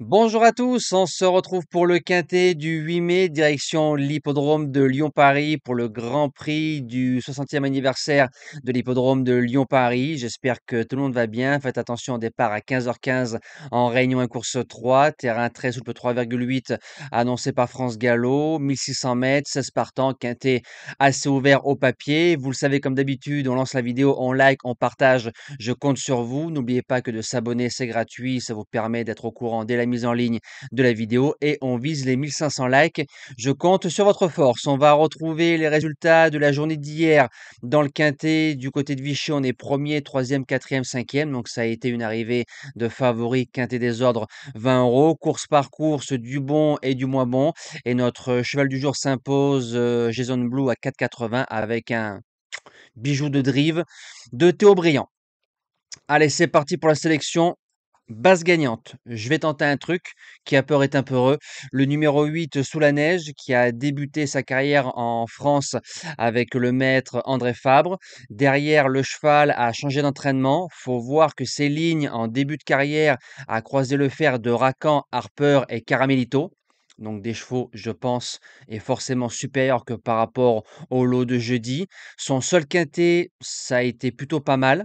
Bonjour à tous, on se retrouve pour le quintet du 8 mai, direction l'hippodrome de Lyon-Paris pour le Grand Prix du 60e anniversaire de l'hippodrome de Lyon-Paris. J'espère que tout le monde va bien. Faites attention au départ à 15h15 en Réunion 1 course 3, terrain très souple 3,8 annoncé par France Gallo, 1600 mètres, 16 partants, quintet assez ouvert au papier. Vous le savez comme d'habitude, on lance la vidéo, on like, on partage, je compte sur vous. N'oubliez pas que de s'abonner, c'est gratuit, ça vous permet d'être au courant dès la mise en ligne de la vidéo et on vise les 1500 likes. Je compte sur votre force. On va retrouver les résultats de la journée d'hier dans le quintet. Du côté de Vichy, on est premier, troisième, quatrième, cinquième. Donc ça a été une arrivée de favoris quintet des ordres 20 euros. Course par course, du bon et du moins bon. Et notre cheval du jour s'impose Jason Blue à 4,80 avec un bijou de drive de Théo Briand. Allez, c'est parti pour la sélection. Base gagnante. Je vais tenter un truc qui a peur est un peu heureux. Le numéro 8, Sous la neige, qui a débuté sa carrière en France avec le maître André Fabre. Derrière, le cheval a changé d'entraînement. Faut voir que ses lignes en début de carrière a croisé le fer de Racan, Harper et Caramelito. Donc des chevaux, je pense, est forcément supérieur que par rapport au lot de jeudi. Son seul quintet, ça a été plutôt pas mal.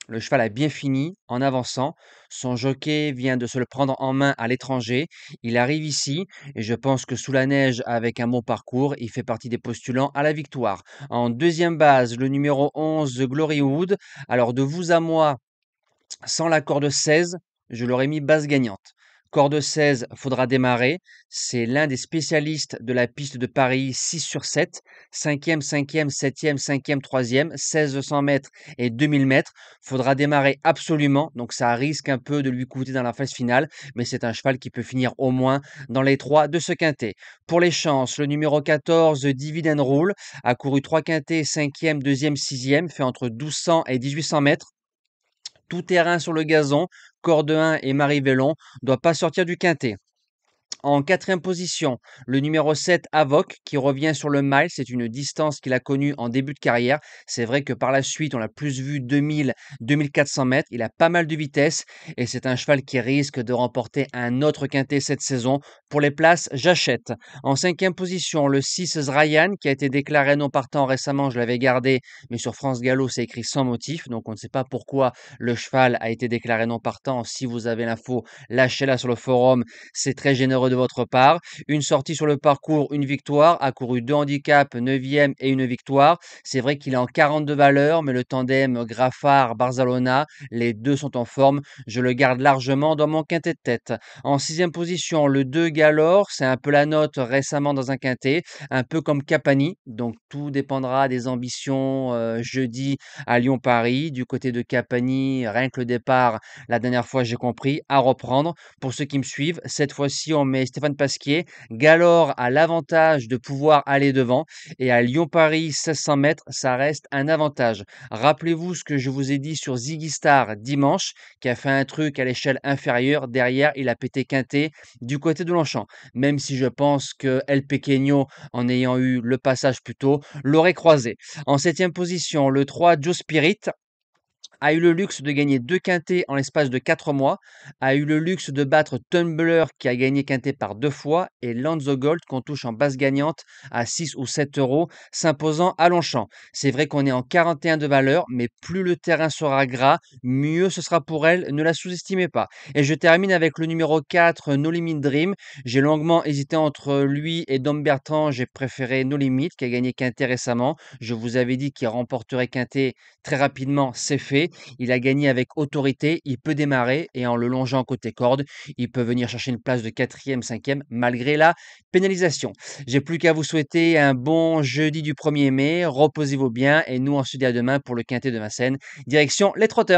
Le cheval a bien fini en avançant. Son jockey vient de se le prendre en main à l'étranger. Il arrive ici et je pense que Sous la neige, avec un bon parcours, il fait partie des postulants à la victoire. En deuxième base, le numéro 11, Glorywood. Alors de vous à moi, sans la corde 16, je l'aurais mis base gagnante. Corde 16, faudra démarrer. C'est l'un des spécialistes de la piste de Paris 6 sur 7. 5e, 5e, 7e, 5e, 3e, 1600 mètres et 2000 mètres. Faudra démarrer absolument. Donc ça risque un peu de lui coûter dans la phase finale. Mais c'est un cheval qui peut finir au moins dans les 3 de ce quintet. Pour les chances, le numéro 14, Dividend Rule, a couru 3 quintets, 5e, 2e, 6e, fait entre 1200 et 1800 mètres. Tout terrain sur le gazon, corde 1 et Marie Vélon, doit pas sortir du quintet. En quatrième position, le numéro 7, Avoc, qui revient sur le mile. C'est une distance qu'il a connue en début de carrière. C'est vrai que par la suite, on l'a plus vu 2000, 2400 mètres. Il a pas mal de vitesse et c'est un cheval qui risque de remporter un autre quintet cette saison. Pour les places, j'achète. En cinquième position, le 6, Ryan, qui a été déclaré non partant récemment. Je l'avais gardé, mais sur France Gallo, c'est écrit sans motif. Donc on ne sait pas pourquoi le cheval a été déclaré non partant. Si vous avez l'info, lâchez-la sur le forum. C'est très généreux de votre part. Une sortie sur le parcours, une victoire, a couru 2 handicaps, 9e et une victoire. C'est vrai qu'il est en 42 valeurs, mais le tandem Graffard-Barzalona, les deux sont en forme. Je le garde largement dans mon quintet de tête. En sixième position, le 2 Galore, c'est un peu la note récemment dans un quintet, un peu comme Capani. Donc tout dépendra des ambitions jeudi à Lyon-Paris. Du côté de Capani, rien que le départ, la dernière fois j'ai compris, à reprendre. Pour ceux qui me suivent, cette fois-ci, on met Stéphane Pasquier. Galore a l'avantage de pouvoir aller devant. Et à Lyon-Paris, 1600 mètres, ça reste un avantage. Rappelez-vous ce que je vous ai dit sur Ziggy Star dimanche, qui a fait un truc à l'échelle inférieure. Derrière, il a pété quintet du côté de Longchamp. Même si je pense que El Pequeño, en ayant eu le passage plus tôt, l'aurait croisé. En septième position, le 3 Joe Spirit a eu le luxe de gagner 2 quintets en l'espace de 4 mois, a eu le luxe de battre Tumbler qui a gagné quintet par 2 fois et Lanzo Gold qu'on touche en base gagnante à 6 ou 7 euros, s'imposant à Longchamp. C'est vrai qu'on est en 41 de valeur, mais plus le terrain sera gras, mieux ce sera pour elle, ne la sous-estimez pas. Et je termine avec le numéro 4, No Limit Dream. J'ai longuement hésité entre lui et Dom Bertrand, j'ai préféré No Limit qui a gagné quintet récemment. Je vous avais dit qu'il remporterait quintet très rapidement, c'est fait. Il a gagné avec autorité, il peut démarrer et en le longeant côté corde, il peut venir chercher une place de 4e, 5e malgré la pénalisation. J'ai plus qu'à vous souhaiter un bon jeudi du 1er mai, reposez-vous bien et nous on se dit à demain pour le quintet de Vincennes. Direction les trotteurs.